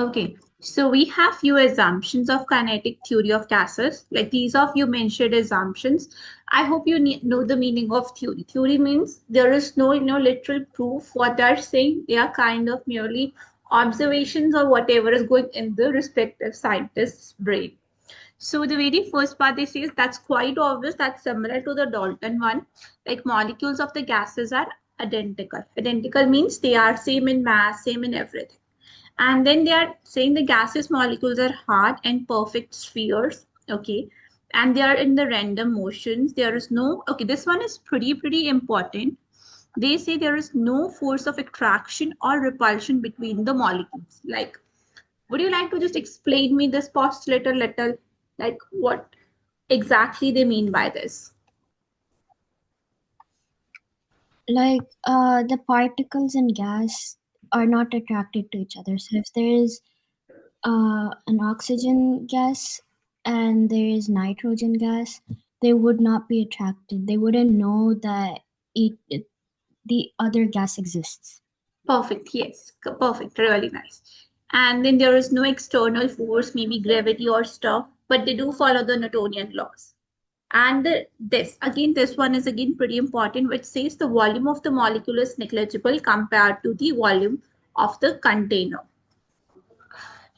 Okay, so we have few assumptions of kinetic theory of gases. Like these of you mentioned assumptions. I hope you know the meaning of theory. Theory means there is no, literal proof. What they're saying, they are kind of merely observations or whatever is going in the respective scientist's brain. So the very first part they say is that's quite obvious. That's similar to the Dalton one. Like molecules of the gases are identical. Identical means they are same in mass, same in everything. And then they are saying the gaseous molecules are hard and perfect spheres. Okay. And they are in the random motions. There is no, okay, this one is pretty important. They say there is no force of attraction or repulsion between the molecules. Like, would you like to just explain me this postulate a little? Like, what exactly they mean by this? Like the particles in gas are not attracted to each other. So if there is an oxygen gas and there is nitrogen gas, they would not be attracted. They wouldn't know that the other gas exists. Perfect. Yes. Perfect. Really nice. And then there is no external force, maybe gravity or stuff, but they do follow the Newtonian laws. And this one is again pretty important, which says the volume of the molecule is negligible compared to the volume of the container.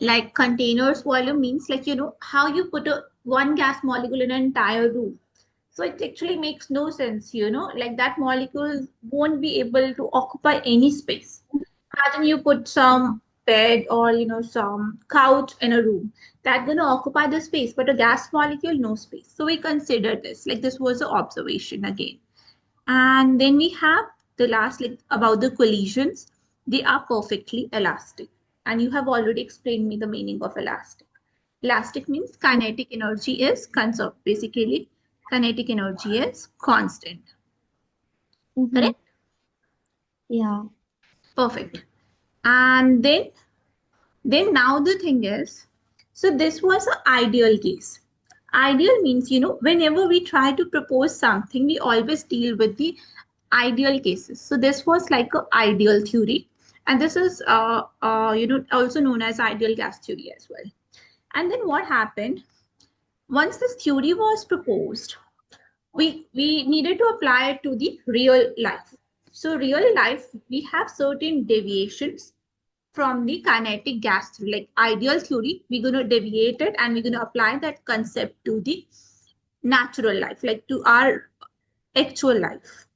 Like containers volume means like, how you put one gas molecule in an entire room. So it actually makes no sense, like that molecule won't be able to occupy any space. Imagine you put some bed or, some couch in a room that's going to occupy the space, but a gas molecule, no space. So we consider this, like this was an observation again. And then we have the last, like about the collisions. They are perfectly elastic. And you have already explained me the meaning of elastic. Elastic means kinetic energy is conserved. Basically, kinetic energy is constant. Mm-hmm. Correct? Yeah. Perfect. And then now the thing is, so this was an ideal case. Ideal means, whenever we try to propose something, we always deal with the ideal cases. So this was like an ideal theory. And this is, also known as ideal gas theory as well. And then what happened? Once this theory was proposed, we needed to apply it to the real life. So real life, we have certain deviations from the kinetic gas theory. Like ideal theory, we're going to deviate it and we're going to apply that concept to the natural life, like to our actual life.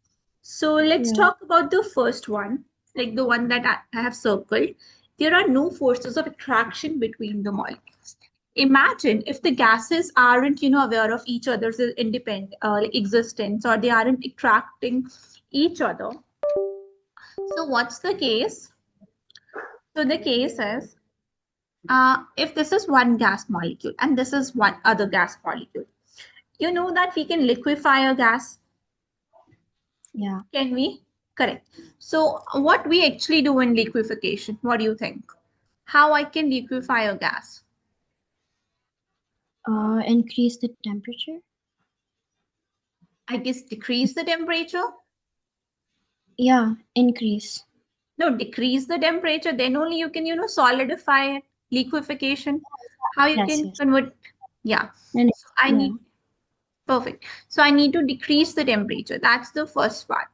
So let's Yeah. talk about the first one, like the one that I have circled. There are no forces of attraction between the molecules. Imagine if the gases aren't, aware of each other's independent like existence, or they aren't attracting each other. So what's the case? So the case is, if this is one gas molecule and this is one other gas molecule, you know that we can liquefy a gas. Yeah. Can we? Correct. So what we actually do in liquefaction, what do you think? How I can liquefy a gas? Increase the temperature. I guess decrease the temperature. Yeah, increase. No, decrease the temperature. Then only you can, solidify it. Liquefaction. How you Yes, can yes. convert? Yeah. And So I yeah. need, perfect. So I need to decrease the temperature. That's the first part.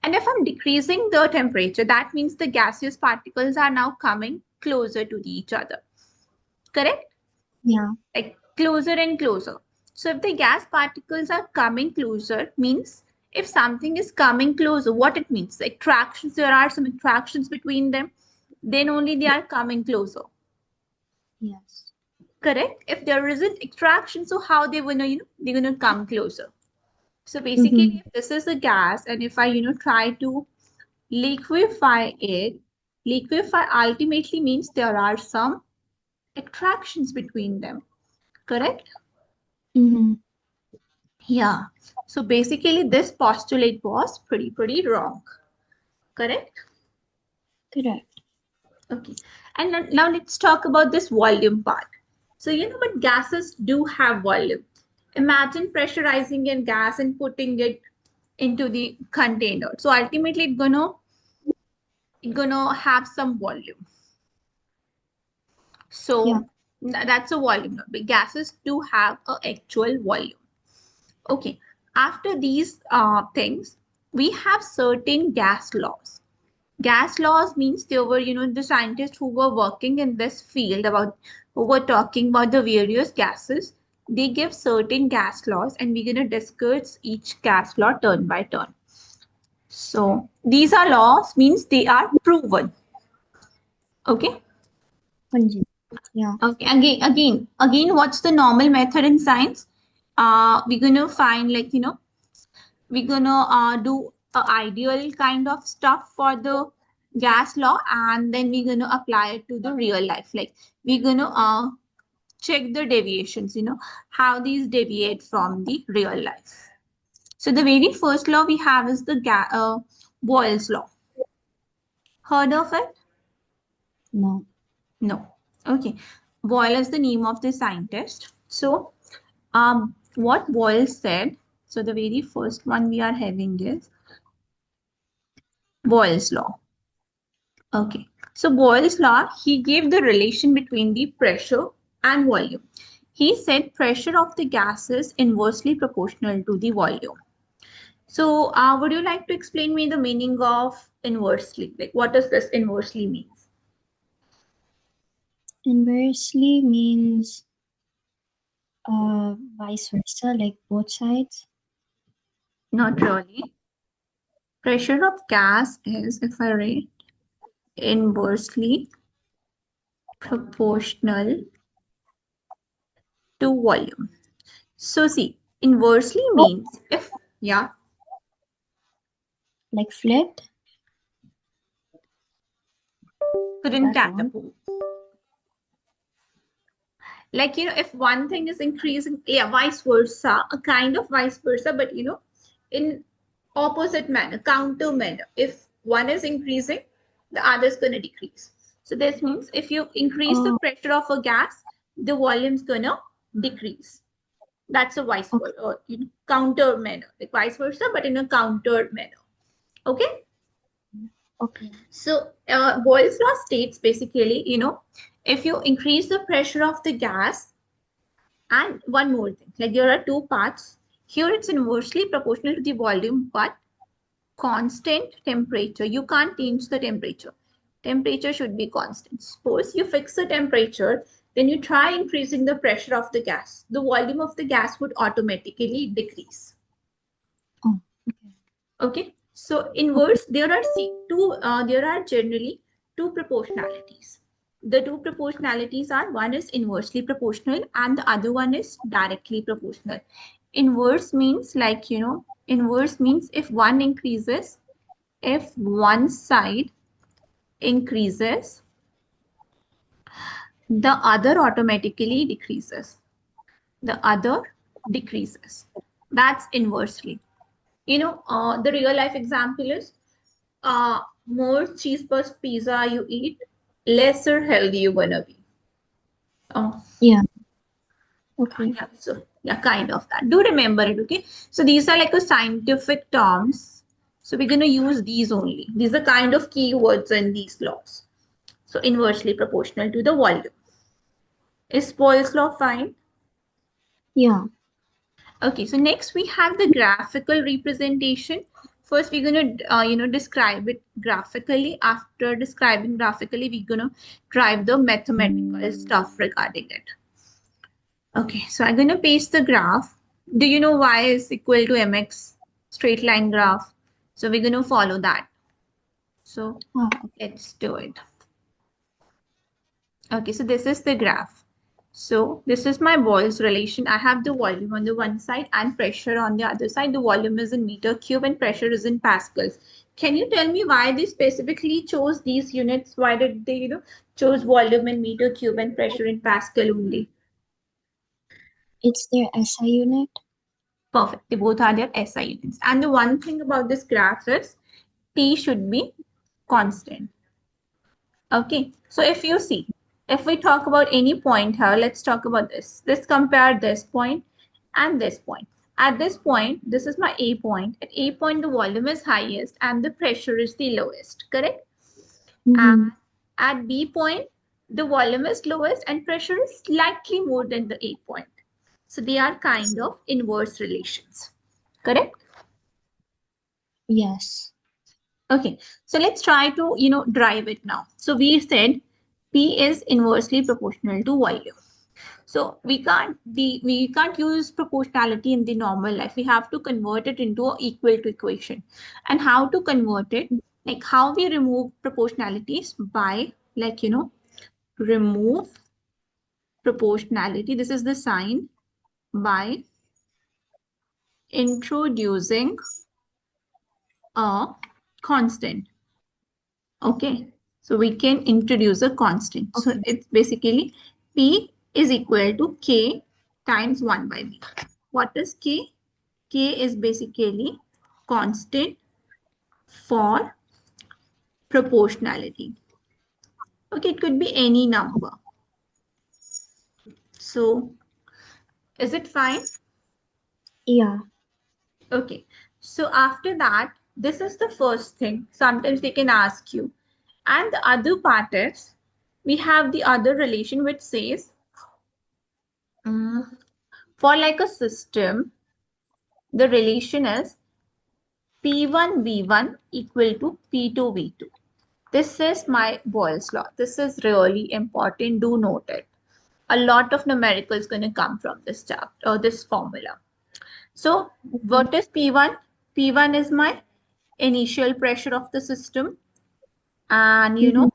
And if I'm decreasing the temperature, that means the gaseous particles are now coming closer to each other. Correct? Yeah. Like closer and closer. So if the gas particles are coming closer, means if something is coming closer, what it means? Attractions, there are some attractions between them, then only they are coming closer. Yes. Correct? If there isn't attraction, so how they wanna, they're gonna come closer. So Mm-hmm. basically, if this is a gas, and if I, try to liquefy it, liquefy ultimately means there are some attractions between them. Correct? Mm-hmm. Yeah. So basically, this postulate was pretty wrong. Correct? Correct. Okay. And now let's talk about this volume part. So, but gases do have volume. Imagine pressurizing a gas and putting it into the container. So ultimately, it's gonna have some volume. So that's a volume law. But gases do have an actual volume. Okay. After these things, we have certain gas laws. Gas laws means there were, the scientists who were working in this field who were talking about the various gases. They give certain gas laws, and we're going to discuss each gas law turn by turn. So these are laws, means they are proven. Okay. हाँ जी, yeah. Okay. Again, what's the normal method in science? We're going to find, we're gonna do a ideal kind of stuff for the gas law, and then we're gonna apply it to the real life. Like, we're gonna check the deviations, how these deviate from the real life. So the very first law we have is the Boyle's law. Heard of it? No. No. Okay. Boyle is the name of the scientist. So what Boyle said, so the very first one we are having is Boyle's law. Okay. So Boyle's law, he gave the relation between the pressure and volume. He said pressure of the gas is inversely proportional to the volume. So would you like to explain me the meaning of inversely? Like, what does this inversely mean? Inversely means vice versa, like both sides. Not really. Pressure of gas is, if I read, inversely proportional to volume. So see, inversely means if, yeah, Like flipped? Is couldn't that catapult. wrong? Like, if one thing is increasing, yeah, vice versa, a kind of vice versa, but in opposite manner, counter manner. If one is increasing, the other is going to decrease. So this means if you increase the Oh, pressure of a gas, the volume is going to decrease. That's a vice okay. versa, or counter manner, like vice versa, but in a counter manner. Okay. Okay. So Boyle's law states basically, if you increase the pressure of the gas, and one more thing, like there are two parts. Here it's inversely proportional to the volume, but constant temperature. You can't change the temperature. Temperature should be constant. Suppose you fix the temperature, then you try increasing the pressure of the gas. The volume of the gas would automatically decrease. Oh, okay. Okay. So inverse, Okay. there are generally two proportionalities. The two proportionalities are, one is inversely proportional and the other one is directly proportional. Inverse means, inverse means if one side increases, the other automatically decreases. The other decreases. That's inversely. The real life example is, more cheese burst pizza you eat, lesser healthy you're gonna be. Oh, Yeah. Okay. yeah. So yeah, kind of that. Do remember it, okay? So these are like a scientific terms. So we're gonna use these only. These are kind of keywords in these laws. So inversely proportional to the volume. Is Boyle's law fine? Yeah. Okay, so next we have the graphical representation. First, we're gonna, describe it graphically. After describing graphically, we're gonna drive the mathematical stuff regarding it. Okay, so I'm gonna paste the graph. Do you know y is equal to mx, straight line graph? So we're gonna follow that. So Oh, let's do it. Okay, so this is the graph. So this is my Boyle's relation. I have the volume on the one side and pressure on the other side. The volume is in meter cube and pressure is in pascals. Can you tell me why they specifically chose these units? Why did they, chose volume in meter cube and pressure in pascal only? it's their SI unit. Perfect. They both are their SI units. And the one thing about this graph is T should be constant. Okay, so if you see, if we talk about any point here, let's talk about this. Let's compare this point and this point. At this point, this is my A point. At A point, the volume is highest and the pressure is the lowest, correct? Mm-hmm. And at B point, the volume is lowest and pressure is slightly more than the A point. So they are kind of inverse relations. Correct? Yes. Okay, so let's try to, drive it now. So we said P is inversely proportional to volume. So we can't use proportionality in the normal life. We have to convert it into an equal to equation. And how to convert it? Like how we remove proportionalities by remove proportionality. This is the sign by introducing a constant. Okay, so we can introduce a constant. So Okay. it's basically P is equal to K times 1 by V. What is K? K is basically constant for proportionality. Okay, it could be any number. So is it fine? Yeah. Okay, so after that, this is the first thing. Sometimes they can ask you. And the other part is we have the other relation which says for like a system, the relation is P1 V1 equal to P2 V2. This is my Boyle's law. This is really important. Do note it. A lot of numerical is going to come from this chapter or this formula. So Okay. what is P1? P1 is my initial pressure of the system, and Mm-hmm.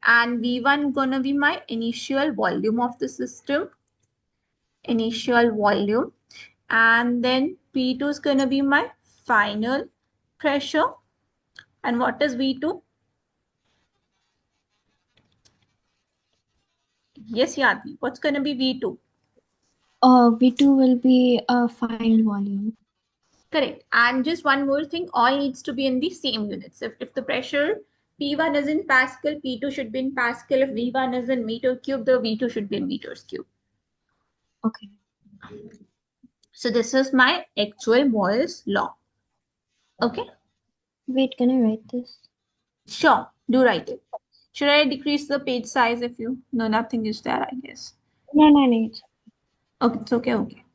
and V1 gonna be my initial volume of the system, initial volume, and then P2 is gonna be my final pressure. And what is V2? Yes, Yadvi. What's gonna be V2? V2 will be a final volume. Correct. And just one more thing, all needs to be in the same units. If the pressure P1 is in Pascal, P2 should be in Pascal. If V1 is in meter cube, the V2 should be in meters cube. Okay. So this is my actual Boyle's law. Okay, Wait, can I write this? sure, do write it. Should I decrease the page size if you? No, nothing is there, I guess. No, no, no. Okay, it's okay, okay.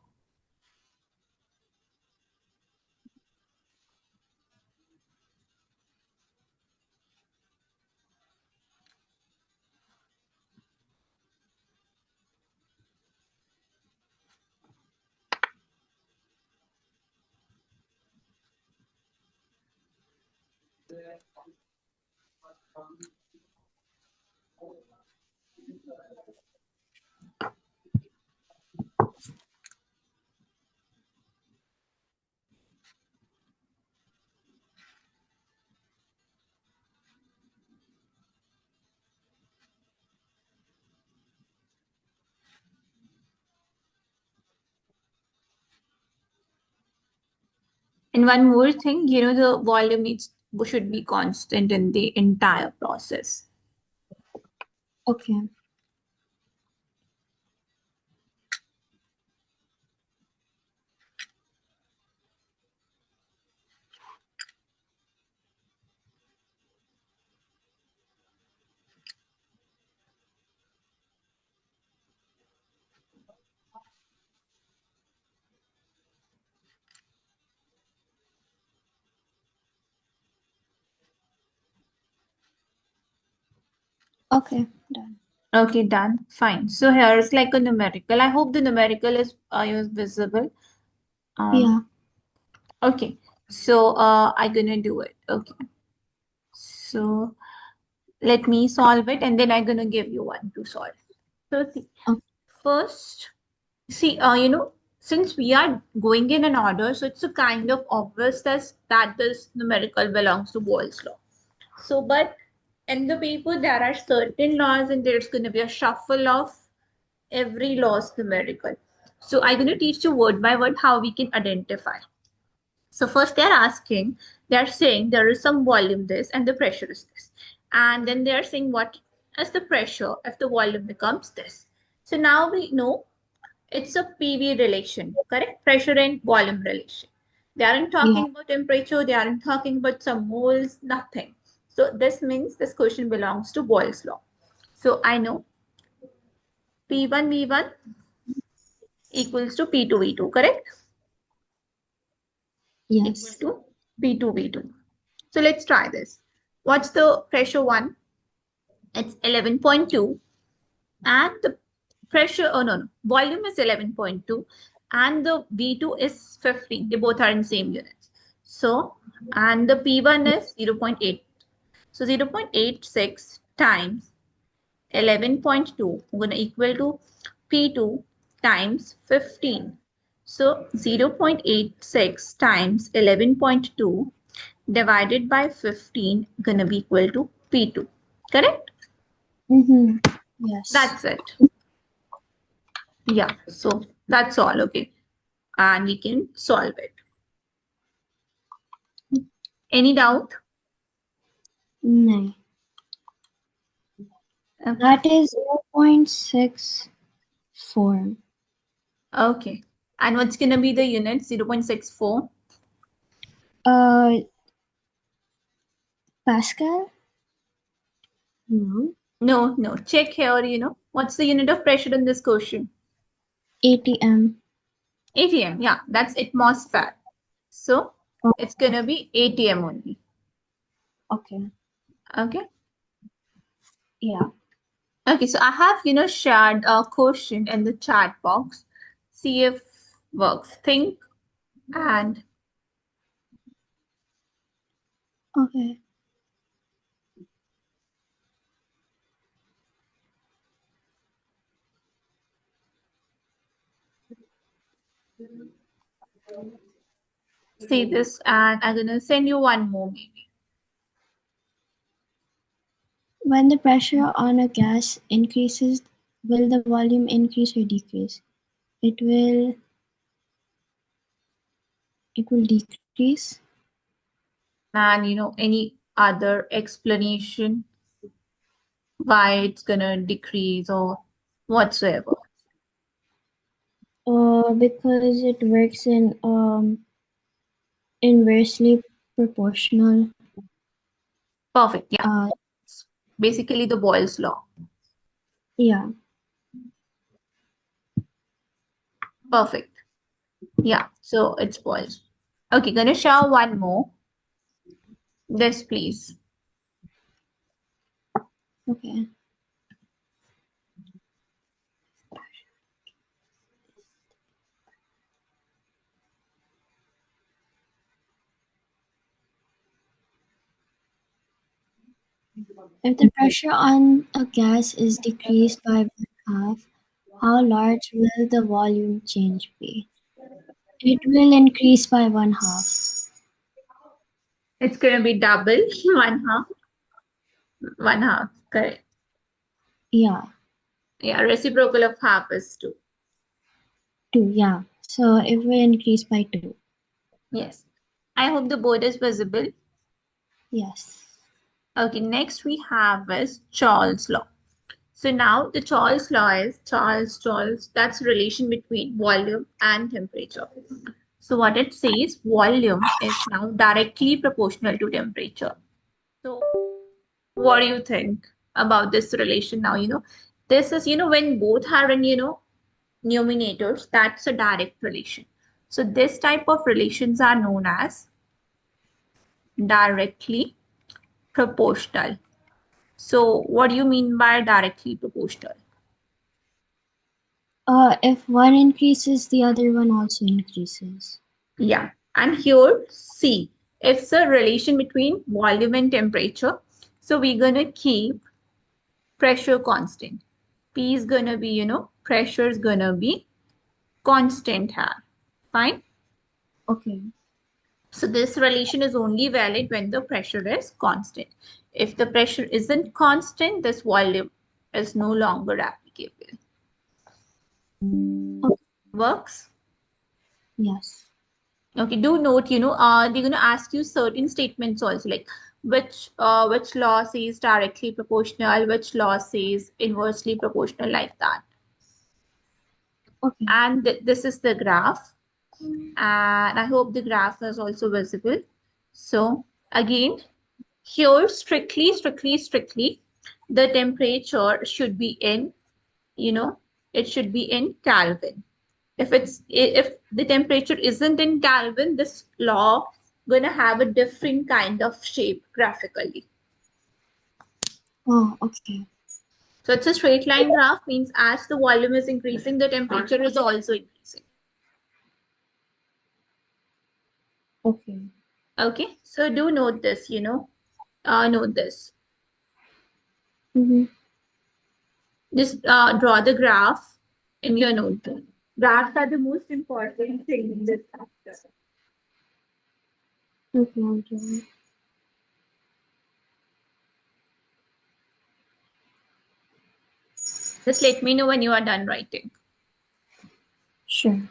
And one more thing, the volume should be constant in the entire process. Okay. Okay. Done. Okay, done. Fine. So here's like a numerical. I hope the numerical is visible. Um, Yeah. okay. So I'm gonna do it. Okay. So let me solve it, and then I'm gonna give you one to solve. So see, Okay. first, see, since we are going in an order, so it's a kind of obvious that this numerical belongs to Boyle's law. So, but in the paper, there are certain laws, and there's going to be a shuffle of every law's numerical. So, I'm going to teach you word by word how we can identify. So, first they're saying there is some volume this and the pressure is this. And then they're saying what is the pressure if the volume becomes this. So, now we know it's a PV relation, correct? Pressure and volume relation. They aren't Yeah. talking about temperature, they aren't talking about some moles, nothing. So this means this question belongs to Boyle's law. So I know P1 V1 equals to P2 V2, correct? Equal Yes. to P2 V2. So let's try this. What's the pressure 1? It's 11.2, and the pressure, oh no, volume is 11.2 and the V2 is 15. They both are in same units. So, and the P1 is 0.8. So 0.86 times 11.2, we're going to equal to P2 times 15. So 0.86 times 11.2 divided by 15 gonna be equal to P2. Correct? Mm-hmm. Yes. That's it. Yeah, so that's all, okay. And we can solve it. Any doubt? No. Okay. That is 0.64. Okay. And what's gonna be the unit? 0.64? Uh, Pascal? No. No, no. Check here, what's the unit of pressure in this question? ATM. ATM, yeah, that's atmosphere. So Oh, it's gonna be ATM only. okay. Okay. Yeah. Okay, so I have, shared a question in the chat box. See if works. Think and Okay. see this, and I'm gonna send you one more maybe. When the pressure on a gas increases, will the volume increase or decrease? It will it will decrease. And any other explanation why it's gonna decrease or whatsoever. Because it works in inversely proportional. Perfect. Yeah. Uh, Basically the Boyle's law. yeah. Perfect. Yeah. So it's Boyle's. Okay, gonna share one more. This please. Okay. If the pressure on a gas is decreased by one half, how large will the volume change be? It will increase by one half. It's gonna be double, one half, one half. Correct. Yeah. Yeah, reciprocal of half is 2. 2. Yeah. So it will increase by 2. Yes. I hope the board is visible. Yes. Okay, next we have is Charles' law. So now the Charles' law is Charles, that's relation between volume and temperature. So what it says, volume is now directly proportional to temperature. So what do you think about this relation now? This is, when both are in, numerators, that's a direct relation. So this type of relations are known as directly proportional. So what do you mean by directly proportional? If one increases, the other one also increases. Yeah. And here, see, it's a relation between volume and temperature. So we're going to keep pressure constant. P is going to be, pressure is going to be constant here. Fine. Okay. So this relation is only valid when the pressure is constant. If the pressure isn't constant, this volume is no longer applicable. Okay. Works? Yes. Okay, do note, they're gonna ask you certain statements also, like which law says directly proportional, which law says inversely proportional, like that. Okay. And this is the graph, and I hope the graph is also visible. So again, here strictly, the temperature should be in, it should be in Kelvin. If the temperature isn't in Kelvin, this law gonna have a different kind of shape graphically. Oh, okay. So it's a straight line graph, means as the volume is increasing, the temperature is also increasing. Okay. Okay, so do note this, note this. Mm-hmm. Just draw the graph in your notebook. Graphs are the most important thing in this chapter. Okay, I'll do it. Just let me know when you are done writing. Sure.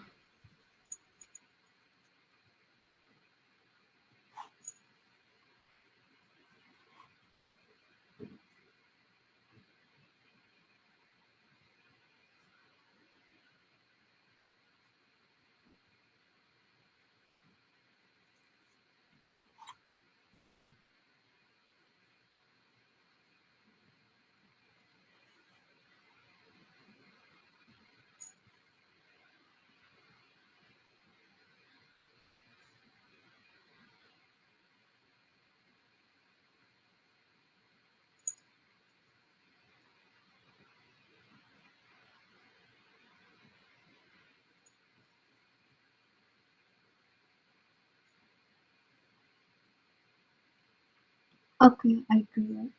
Okay, I do it.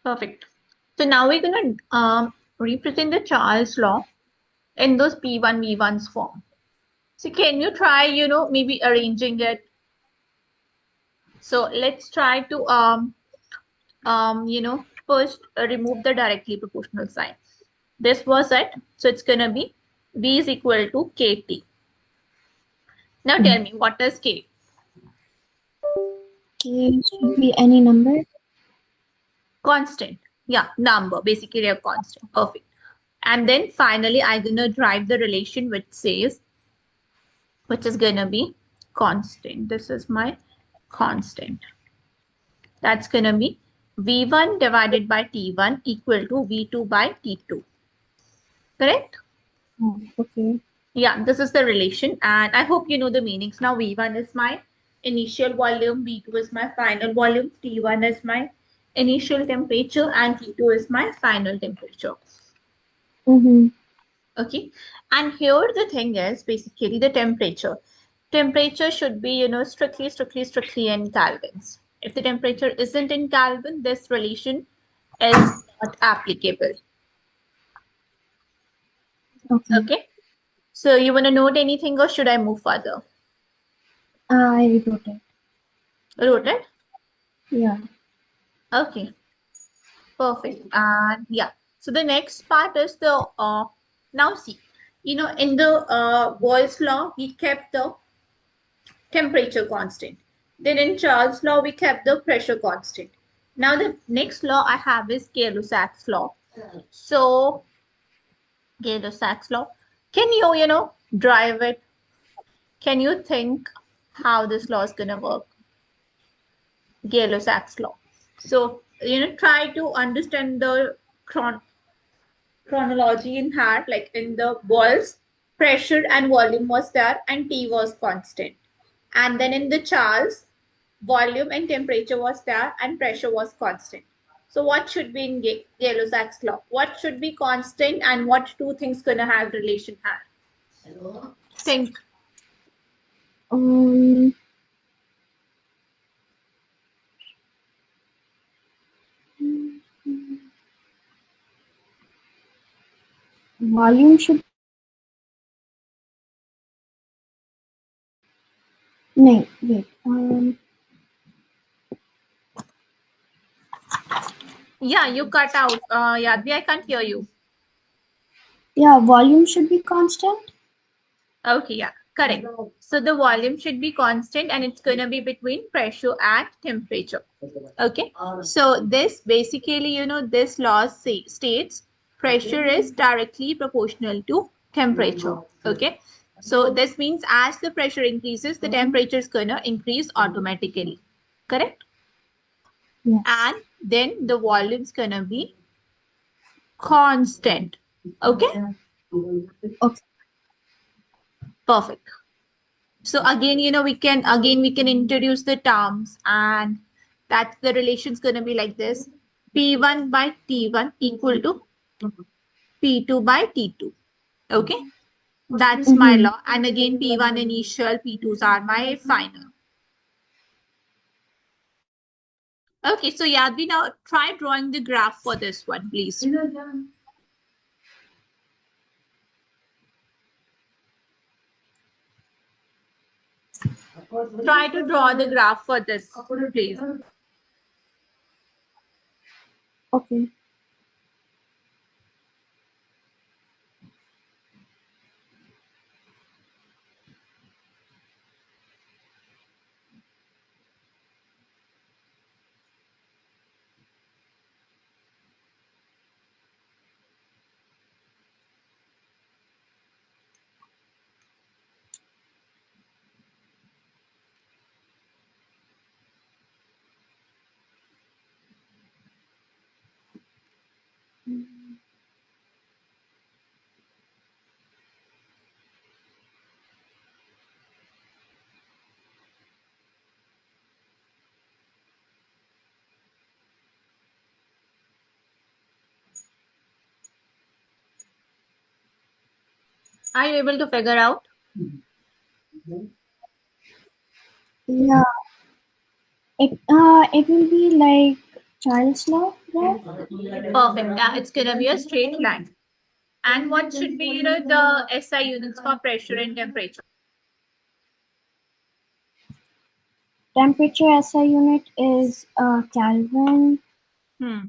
Perfect. So now we're gonna represent the Charles law in those P1 V1's form. So can you try, maybe arranging it? So let's try to first remove the directly proportional sign. This was it. So it's gonna be V is equal to KT. Now tell me, what is K? K should be any number. Constant. Yeah, number, basically a constant. Perfect. And then finally, I'm gonna drive the relation which is gonna be constant. This is my constant. That's gonna be V1 divided by T1 equal to V2 by T2. Correct? Oh, okay. Yeah, this is the relation, and I hope you know the meanings. Now, V1 is my initial volume, V2 is my final volume, T1 is my initial temperature, and T2 is my final temperature. Mm-hmm. Okay, and here the thing is basically the temperature. Temperature should be, strictly in Kelvins. If the temperature isn't in Kelvin, this relation is not applicable. Okay. Okay, so you want to note anything or should I move further? I wrote it. Wrote it? Yeah. Okay, perfect. And yeah, so the next part is the now see, in the Boyle's law, we kept the temperature constant. Then in Charles' law, we kept the pressure constant. Now the next law I have is Gay-Lussac's law. So Gay-Lussac's law, can you, drive it? Can you think how this law is gonna work? Gay-Lussac's law. So, try to understand the chronology in heart, like in the balls, pressure and volume was there and T was constant. And then in the Charles, volume and temperature was there and pressure was constant. So what should be in Gay-Lussac's law? What should be constant and what two things gonna have relation have? Think. Um. Volume should. No, wait. Yeah, you cut out. Yadvi, I can't hear you. Yeah, volume should be constant. Okay, yeah, correct. So the volume should be constant and it's going to be between pressure and temperature. Okay, so this basically, this law states pressure is directly proportional to temperature. Okay, so this means as the pressure increases, the temperature is going to increase automatically. Correct? Yes. And then the volume's gonna be constant. Okay, Okay. perfect. So again, we can introduce the terms, and that the relation's gonna be like this: P1 by T1 equal to P2 by T2. Okay, that's my Mm-hmm. law. And again, P1 initial, P2s are my final. Okay, so Yadvi, now try drawing the graph for this one, please. Try to draw the graph for this, please. Okay. Are you able to figure out? Yeah. It will be like Child's law graph. Perfect. Now it's gonna be a straight line. And what should be, the SI units for pressure and temperature? Temperature SI unit is Kelvin, Hmm.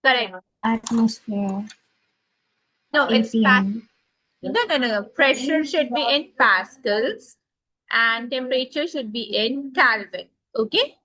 Correct. atmosphere, No, it's APM. no. Pressure should be in pascals and temperature should be in Kelvin. Okay.